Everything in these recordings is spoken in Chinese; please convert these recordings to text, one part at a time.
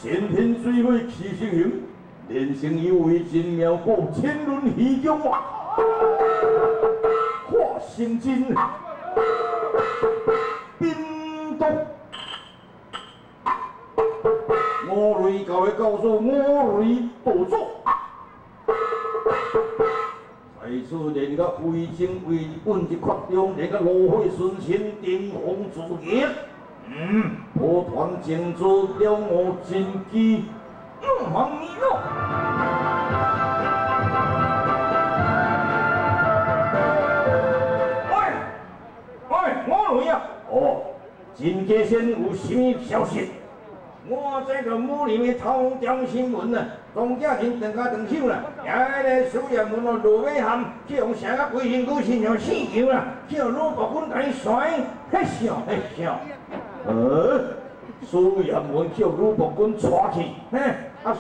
先天水火气生形，连成有为真妙果，千轮虚中化，化成真冰冻。五雷教的教授，五雷道祖。 在此练个为政为本之扩张，练个炉火纯青，顶风自热。抱团争做了我真机，忙你咯。喂，我来呀！哦，真家先有什么消息？ 我这个母里面头条新闻啊，庄家人断家断手啦，遐个苏爷门哦落尾喊，去用啥个规身躯亲像死球啦，去用鲁伯军甲伊甩，嘿笑。苏爷门叫鲁伯军带去，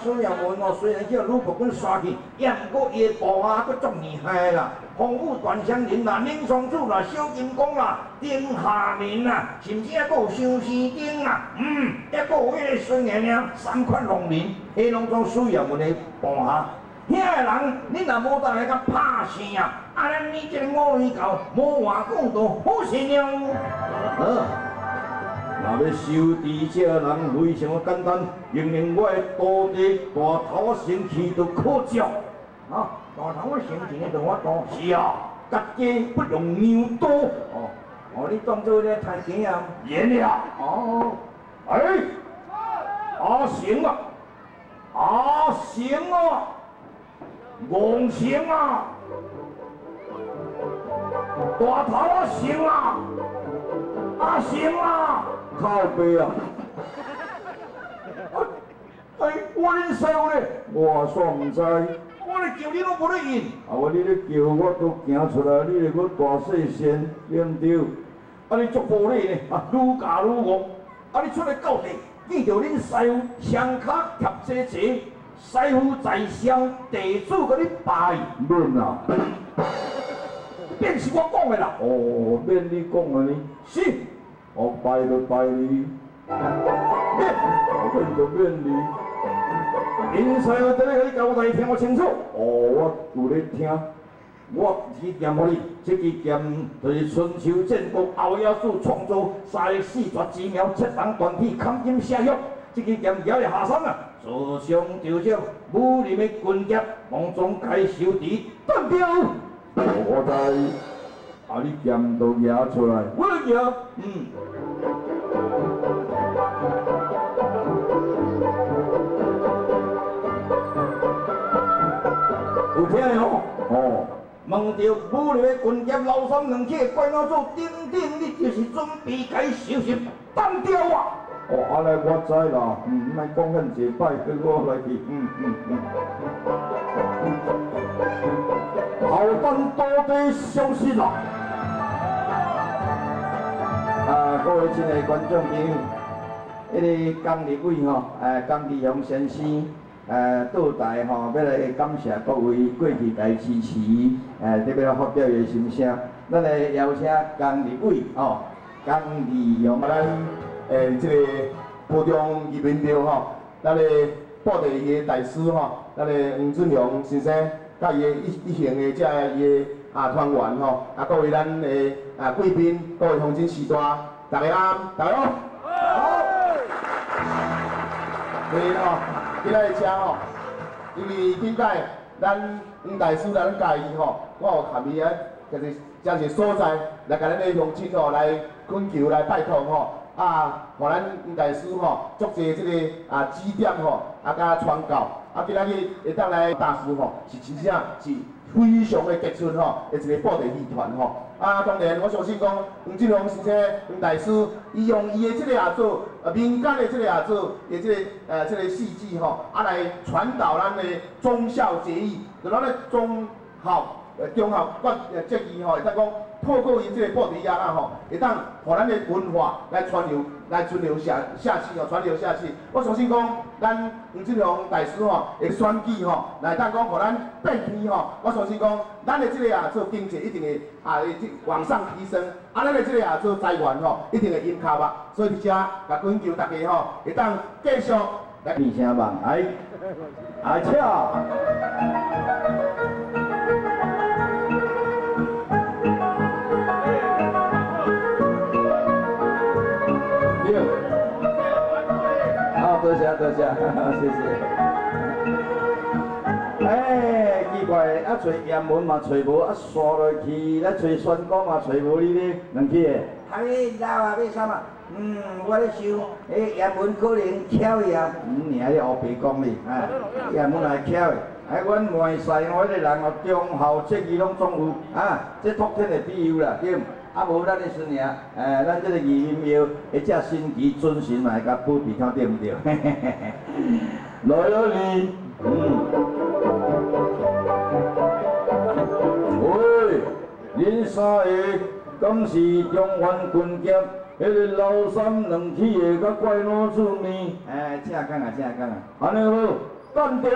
苏爷门哦虽然叫鲁伯军刷去，也毋过伊个部下阁足厉害啦。 洪武段香林啦、宁双子啦、小金刚啦、丁下民啦，甚至还阁有相思丁啦，还阁有迄个孙爷娘三款农民，迄拢总属于阮的部下。遐个人，你若无当来甲拍生啊，咱你这个五雷教无话讲就好势了。若要收治这人非常简单，用我的徒弟大头神气就可照。大头的神气就我做，是啊，家家不用牛刀。你当做咧太监啊？演了。阿成啊，王成啊，大头阿成啊，阿成啊，靠背啊！我恁师傅咧，我煞唔知。 我咧叫你拢无咧应，你咧叫我都行出来，你咧我大细声，对毋对？你足无礼咧，愈教愈恶。你出来到地，见到恁师傅双脚贴齐齐，师傅在上，地主甲你拜论啊！便是我讲的啦。免你讲啊呢？是，我拜就拜你，免就免你。 因师傅在咧甲你交代，听我清楚。我有咧听。我支剑互你，这支剑就是春秋战国后野史创造4绝之妙，切人断体，砍金下药。这支剑摇咧下山啊，自上就上，武林的军阶往中该收敌断掉。我知，你剑都摇出来，我摇，有听哦？问到武林的军阶老三两起怪哪做顶，你就是准备该收拾单调啊！安尼我知啦，莫讲遐济摆，跟我来去，后等多地消息啦。各位亲爱的观众朋友，迄个江立伟江立雄先生。 到台要来感谢各位过去来支持，特别来发表伊心声。咱来邀请江立伟江立雄，咱这个保重移民庙咱的布袋戏的大师咱的黄俊雄先生，甲伊的一行的伊的团员各位咱的贵宾，各位乡亲士大，大家安，大家好。所以今仔日车因为顶摆咱黄大师来咱家己我有含伊就是这个所在来甲咱的乡亲来恳求来拜托互咱黄大师足济这个指点甲传教今仔日会当来大师是真正是非常的杰出的一个布袋戏团当然我相信讲黄俊雄先生黄大师，伊用伊的这个做民间的这个做的这个戏剧来传导咱的忠孝节义，就咱的忠孝节义会当讲透过伊这个布袋戏会当互咱的文化来传流下去传流下去。我相信讲咱黄俊雄大师会选举来当讲互咱变天我相信讲咱的这个做经济一定会往上提升，咱的这个做财源一定会引卡吧。所以伫遮甲恳求大家会当继续来，变声棒，来，来跳。六。好，多谢多谢，谢谢。 哎，奇怪，啊找盐文嘛找无，啊刷落去，咧找宣讲嘛找无你咧两起个。啊，你老啊，要啥嘛？我咧想，盐文可能巧伊啊。你还咧黑白讲哩，哎，盐文来巧的。哎，阮外省我迄个人哦，忠孝节义拢总有，啊，这托天的庇佑啦，对。啊无咱咧孙尔，咱这个义音庙，一只神奇准神嘛会甲保庇，看对毋对？来了你，喂，恁三个敢是中原军舰迄个老三两起的甲怪老子呢？哎，正讲啊，正讲啊，安尼好，干掉！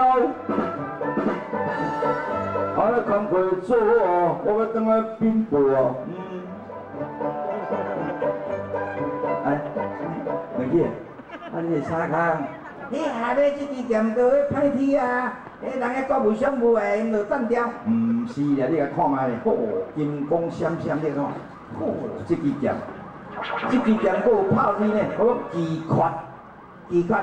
安尼工课做好哦，我要等来禀报哦。哎，两起，啊你是啥工？ 你下尾这支店都要歹天啊！人个国务商务的，因就单调。唔是啦，你甲看卖咧，哦，金光闪闪你看，哦，这支店，这支店佫有拍水呢，哦，奇缺，奇缺，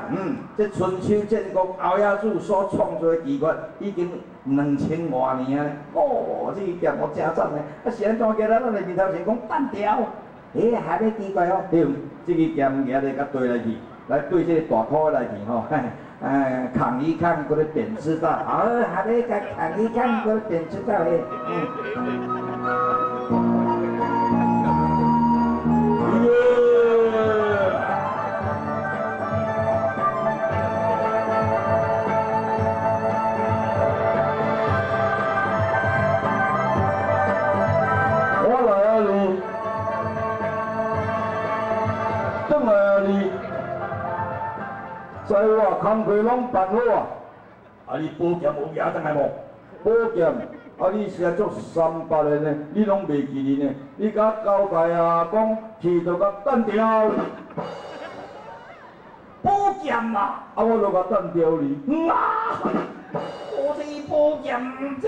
这春秋战国敖雅祖所创造的奇缺，已经2000多年啊！哦，这支店我真赞咧，啊，是安怎叫咱来面头前讲单调？下尾奇怪哦。对，这支店举咧甲对来去。 来对这个大块来去吼，扛一扛，搁咧扁知道。好，下尾甲扛一扛，搁变知道诶。我来啊你，等来啊你。 在我工课拢办好啊！啊，你保健有赢倒来无？保健，啊，你是来做300个呢？你拢袂记哩呢？你甲交代啊，讲去就甲单调。保健嘛，啊，我就甲单调你。我这保健唔知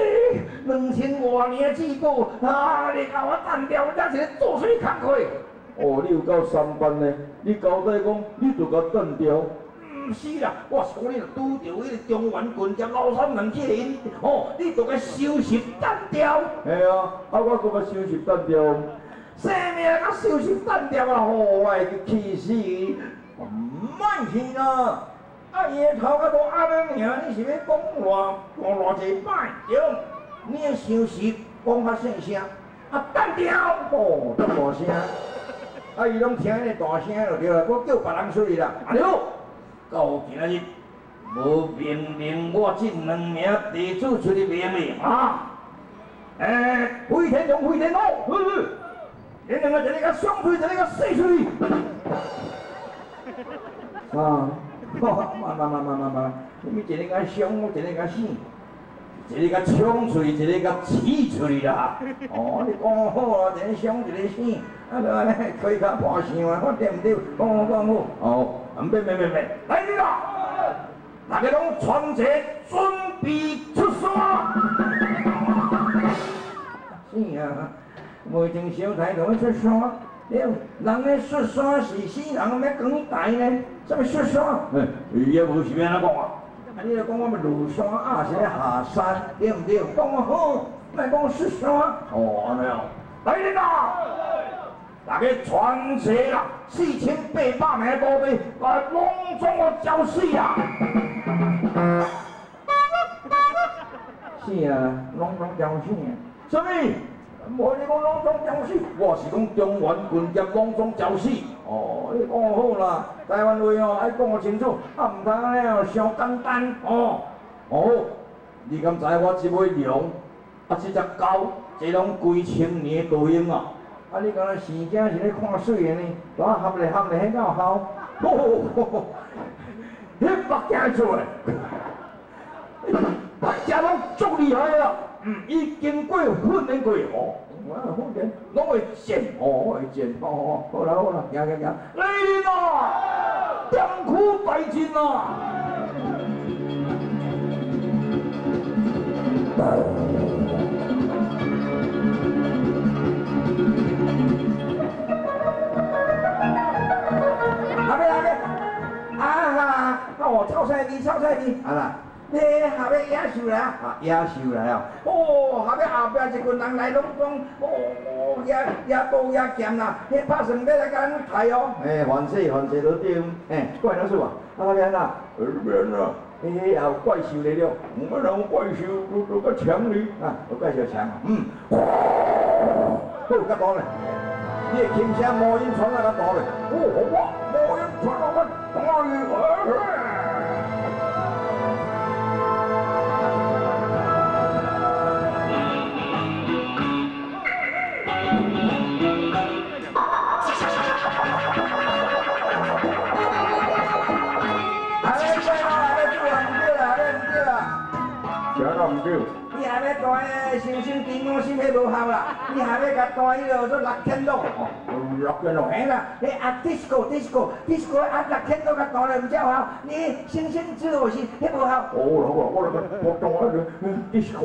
2000多年之久，啊，你甲我单调，这是做水工课。哦，你有够3班呢？你交代讲，你就甲单调。 唔是啦，我是讲你拄着迄个中原军舰老三两起人，哦，你就该收拾单调。系啊，啊我搁甲收拾单调。生命甲收拾单调啊！哦，我会气死！唔卖去啦！啊，伊个头壳都压了尔，你是要讲偌济摆？对，你个收拾讲较细声，啊单调哦，这大声，啊伊拢听迄个大声就对了，我叫别人出去啦，啊了。 到今仔日，无命令我这2名弟子出去命令啊！飞天龙，飞天龙，恁两个一个甲上水，一个甲死出去。啊，慢，你一个甲上，一个甲死，一个甲冲出去，一个甲刺出去啦。哦，你讲好啊，一个上，一个死，啊，就安尼开卡破相啊，看对唔对？讲好。哦。 免，来你啦！大家拢传者准备出山。是啊，未正小台就要出山，了，人咧出山是死人，要讲台呢，什么出山？也无是要安怎讲啊？啊，你著讲我们落山啊，是咧下山，对唔对？讲我好，莫讲出山。哦，安尼哦，来你啦！ 大家传承啦，4800名部队，把隆重的交死啊！是啊，隆重交死啊！什么？无你讲隆重交死，我是讲中原军舰隆重交死。哦，你讲好啦，台湾话哦，爱讲清楚，啊，唔通安尼哦，伤简单哦。哦，你敢知我这尾羊，啊，这只狗，这拢几千年导演啊！ 啊！你讲生囝是咧看水的呢，我合咧，迄个好，迄目镜出来，目镜拢足厉害啊！伊经过训练过哦，我训练拢会剑哦，会剑哦，好啦，行，来啦，点苦大进啊！哦，臭菜味，臭菜味，啊啦，你后尾野兽来啊，野兽来哦，哦，后尾后壁一群人来拢讲，哦，野刀野剑啦，迄拍算要来甲咱刣哦，凡事都对，怪老师啊，后边啦，边啦，迄有怪兽来了，我有怪兽都个强哩，啊，有怪兽强啊，好较多咧。你的琴声魔音传来较大咧，哇，魔音传到我大哩，唔对，你还要带星星电我心迄无效啦，你还要甲带迄个做6天路，嘿啦，迄啊 disco 啊6天路甲带咧唔照效，你星星之后是迄无效。我来个带个 disco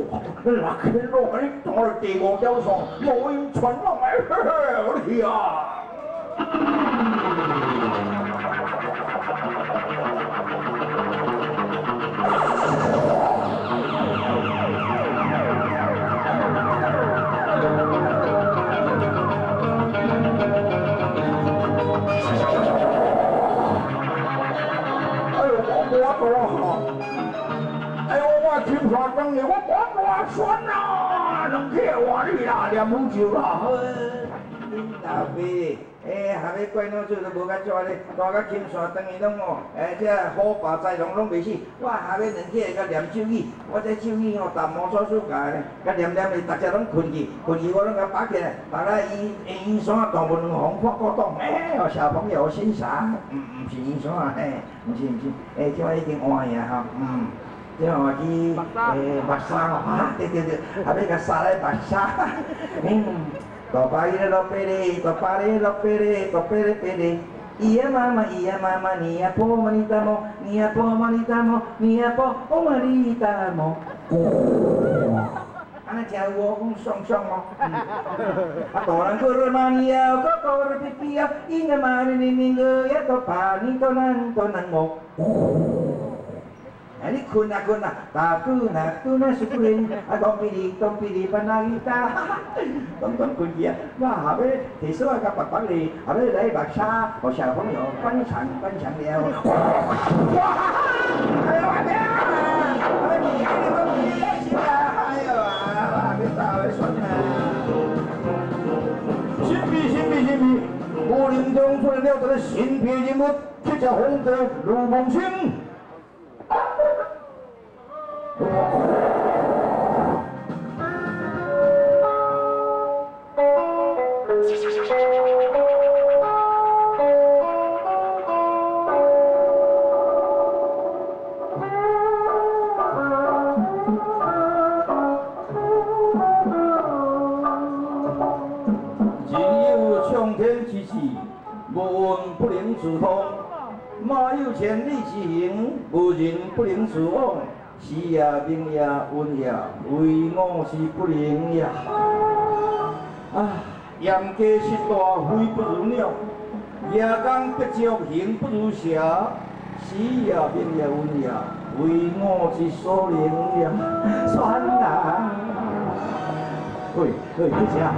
6天路，你带了第5条线，无音传落来，我的天啊！我听说当年我光大酸呐，能客话你啦，念好酒啦。恁老爸，下尾怪老子都无甲抓咧，大甲金线当伊拢哦，这虎霸豺狼拢袂死。我下尾两起甲念咒语，我这咒语哦，淡薄做暑假咧，甲念念咧，逐只拢困去，我拢甲拔起来，拔来烟山大门红发过洞，小朋友欣赏，唔是烟山啊，唔是，即摆已经换呀吼，即话去目沙哦，对，下尾甲沙来目沙，大巴伊咧落白咧，大巴咧落白咧，大白咧白咧。咿呀妈妈，你呀婆妈你大么，你呀婆妈你大么，你呀婆妈你大么。安尼真有讲爽哦。啊，大人过热嘛你呀，哥热皮皮呀，伊个嘛你个呀，大巴你大难哦。你困啊，大肚那是不灵，东比哩把那伊打，东困去啊！我下尾提手甲白白哩，下尾来目沙，和小朋友观赏了。哇！哎呦我天啊！下尾你都唔开心啊！哎呦啊！你大位孙啊！新币，武林中出现了这个新皮人物，这叫红哥陆梦清。无运不能自通，马有千里之行，无人不能自往。时也命也运也，为我是不能也。严家失大非不如鸟，夜间不足行不如蛇。时也命也运也，为我是所能也。算啦，喂，去啥？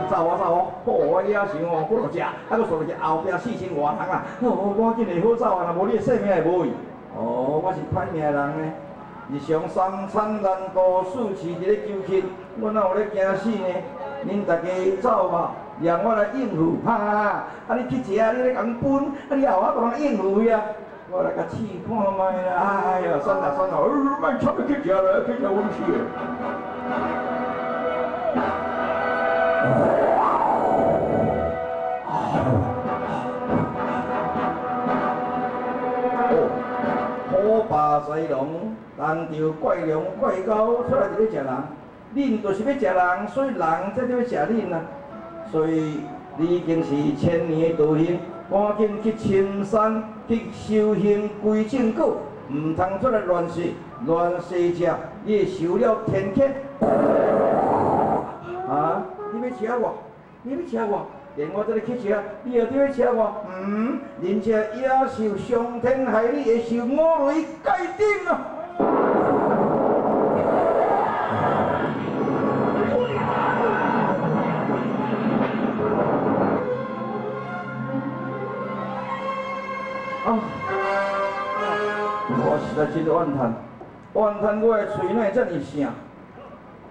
走啊！我野想哦，我落食，搁坐落去后壁4千外行啦。我紧会好走啊，若无你的性命会无去。我是歹命人呢。日常三餐难度四次伫咧求乞，我哪有咧惊死呢？恁大家走吧，让我来应付。你去食，你咧共分，你后我当应付呀。我来甲试看卖啦。哎呀，算啦，莫出去食啦，去食阮吃。虎霸豺狼，单着怪龙怪狗出来就要食人，恁就是要食人，所以人才要食恁啊！所以你已经是千年的道行，赶紧去深山去修行归正果，唔通出来乱说。乱生者，你会受了天谴。啊！你要请我？你要请我？连我这里去请，你又对要请我？人家野兽伤天害理，会受五雷界定啊！我实在真怨叹，怨叹我的嘴哪遮尔声。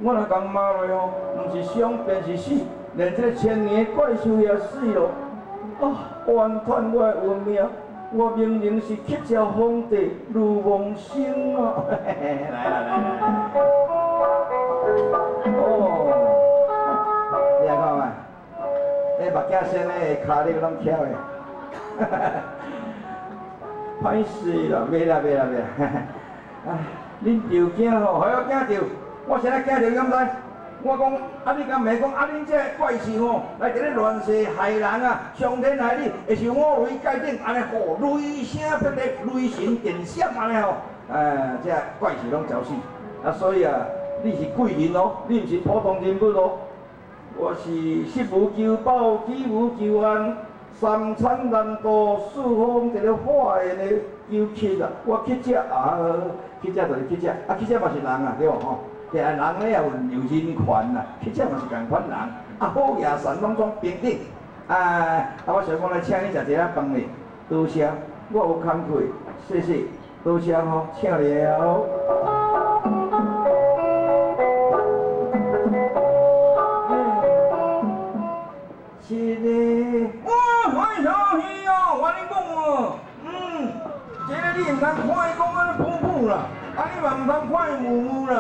我若讲骂落吼，毋是伤便是死，连这个千年怪兽也死咯。怨叹我的运命，我明明是乞食皇帝如梦生啊！来，你来看卖，目镜先咧，骹咧拢翘的。歹势啦，袂啦，恁着惊吼，害我惊着，我现在惊着敢知？我讲你敢袂讲恁这怪兽吼，来伫咧乱世害人啊，伤天害理，会受五雷界定，安尼吼雷声霹雳，雷神电闪安尼吼，这怪兽拢找死。所以你是贵人哦，你毋是普通人物哦。我是食无求饱，饥无求安。三餐难度，四方一个化缘的求乞啊！我乞食乞食就是乞食，乞食嘛是人啊，对无吼？其实人咧也有人权啊，乞食嘛是共款人，好野善拢总平等。我想讲来请你食一下饭咧，多谢，我有工课，谢谢，多谢吼，请了。是的。欢喜哦，我跟你讲哦，这个你唔通看伊讲安尼普普啦，你嘛唔通看伊木木啦，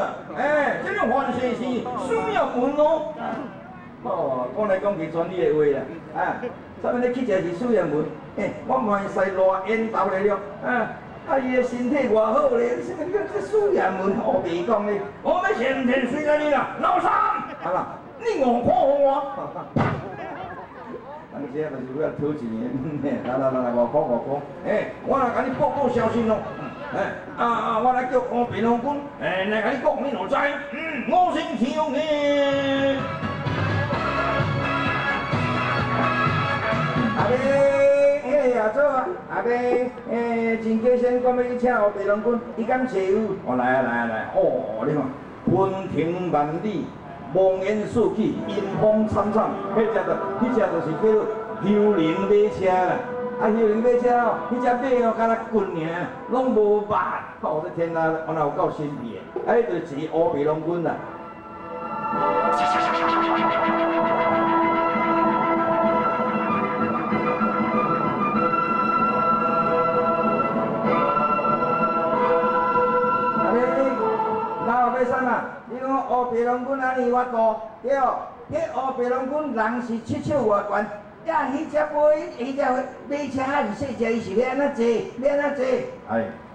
这个凡事是需要门哦。讲来讲去全你的话啦，啥物你去食是需要门，我嘛是使热烟斗来了，伊的身体偌好咧，啥物这需要门何必讲咧？我要先天随着你啦，老三，你5块互我。这就是要讨钱的，来5块，我来甲你报告消息咯，我来叫乌平龙君，来甲你讲，你就知，5星期用的。阿祖啊，真高兴，我要去请乌平龙君，伊敢找有？来，你看，昆庭万里。望言四起，阴风惨惨，迄只就是叫做幽灵马车啦。幽灵马车哦，迄只马哦，敢若棍尔，拢无肉。这天啊，我哪有够神秘的？迄就是乌皮龙君啦。要啥啊？你讲乌皮龙君安尼我大，对，迄乌皮龙君人是7尺外悬，迄只马车很细只，伊是要安怎坐？要安怎坐？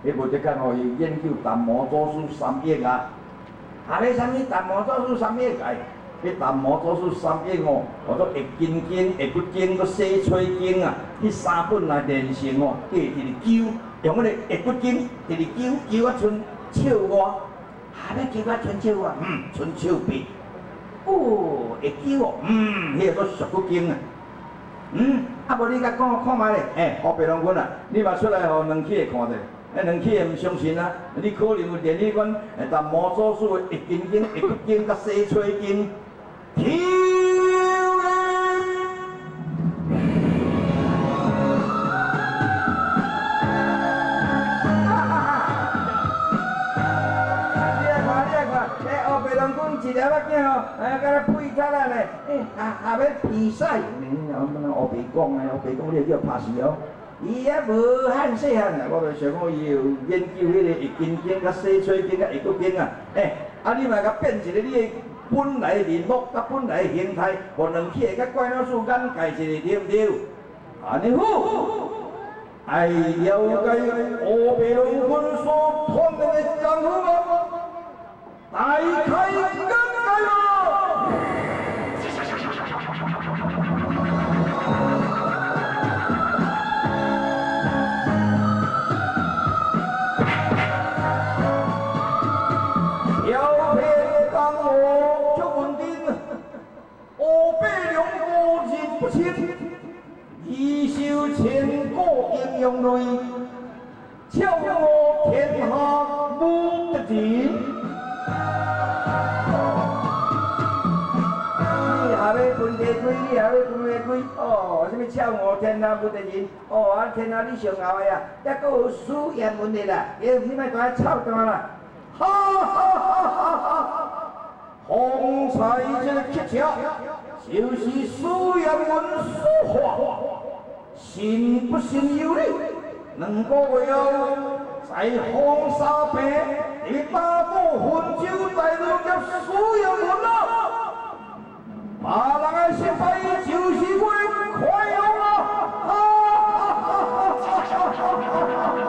迄无得讲哦，伊研究达摩祖师3亿啊！迄啥物达摩祖师3亿？迄达摩祖师3亿哦，叫做易筋经、易骨经、搁洗髓经啊，迄3本来连成哦，第二灸，用迄个易骨经，第二灸啊剩手外。要叫我春秋啊，春秋笔，会叫哦，迄个做石骨经啊，无你甲讲看卖咧，乌白龙君啊，你嘛出来互两起看者，两起毋相信啊，你可能有练迄款达摩祖师的易筋经、易骨经甲洗髓经，一条仔囝吼，敢若屁塌啊咧，要比赛，乌白讲诶，乌白讲你叫拍死哦。伊还无汉细汉啊，我就想讲伊有研究迄个易筋经、甲洗髓经、甲易骨经啊。你嘛甲变一个你的本来面目甲本来形态，互两起甲怪老师眼界一个对不对？安尼好，爱了解乌白龙君所传的江湖吗？大开眼界咯！风雷，笑我天下无敌人。你还要分地开，你还要分地开，哦，什么笑我天下无敌人？哦，啊天下你上后的啊，还佫有输赢问题啦，你莫在臭蛋啦，哈哈哈哈哈哈！方才这个乞巧，就是苏阳文所画，信不信由你。2个月后，在黄沙坪，你打破魂酒，在路叫苏阳文啊！把人的失败就是我的快乐啊！哈哈哈哈哈！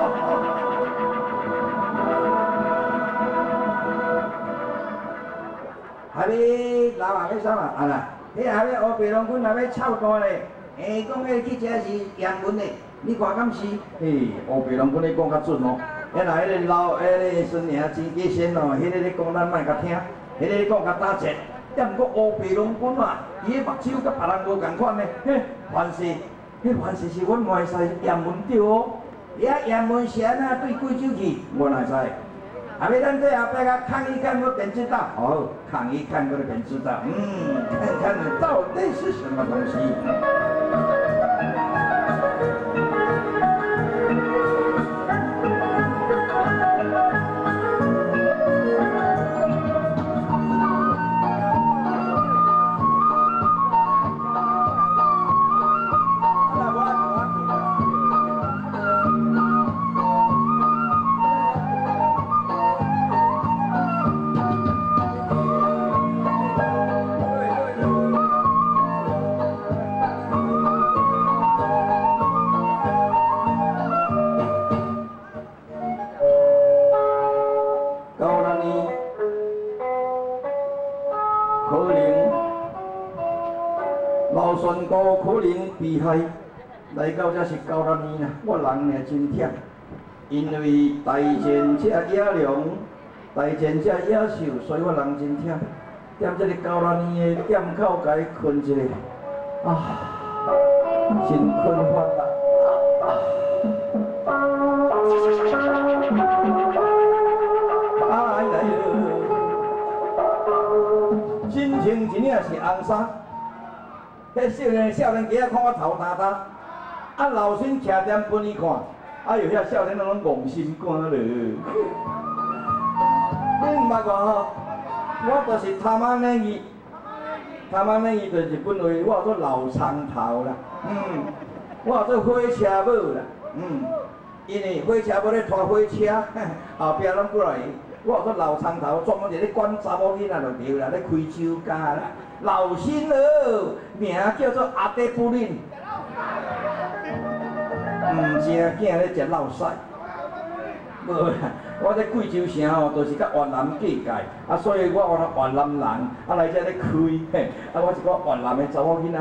还要老还要啥嘛？啊啦，迄还要乌白龙君还要臭蛋咧。讲迄去遮是洋文的，你看敢是？乌白龙君咧讲较准哦。迄若迄个老迄个孙娘真计先哦，迄个咧讲咱莫甲听，迄个咧讲甲打折。也毋过乌白龙君嘛，伊个目睭甲别人无共款呢。嘿，凡是，迄凡是是阮袂使洋文着哦。遐洋文是安怎对贵州去？我哪知？还要咱这后摆甲看一看，我便知道。哦，看一看，我就便知道。看看到底是什么东西。老孙哥可能被害，来到这是9、6年啦，我人也真忝，因为大前者野良，大前者野兽，所以我人真忝。踮这个9、6年的店口，甲伊困一下，真困烦啦。哎来哟，心情真正是红衫。迄少年家看我头耷耷，老孙徛踮本伊看，哟，遐少年拢怣心肝了。你毋捌我吼，我就是他妈那伊，他妈那伊就是本为我做老长头啦，我做火车母啦，因为火车母咧拖火车，后壁拢过来。我做老长头，专门伫咧管查某囡仔就对啦，咧开酒家啦。老新儿，名叫做阿德布林，正囝咧食老屎。无啦，我在贵州城吼，都是甲越南隔界，所以我越南人，来遮咧开，我一个越南的查某囡仔。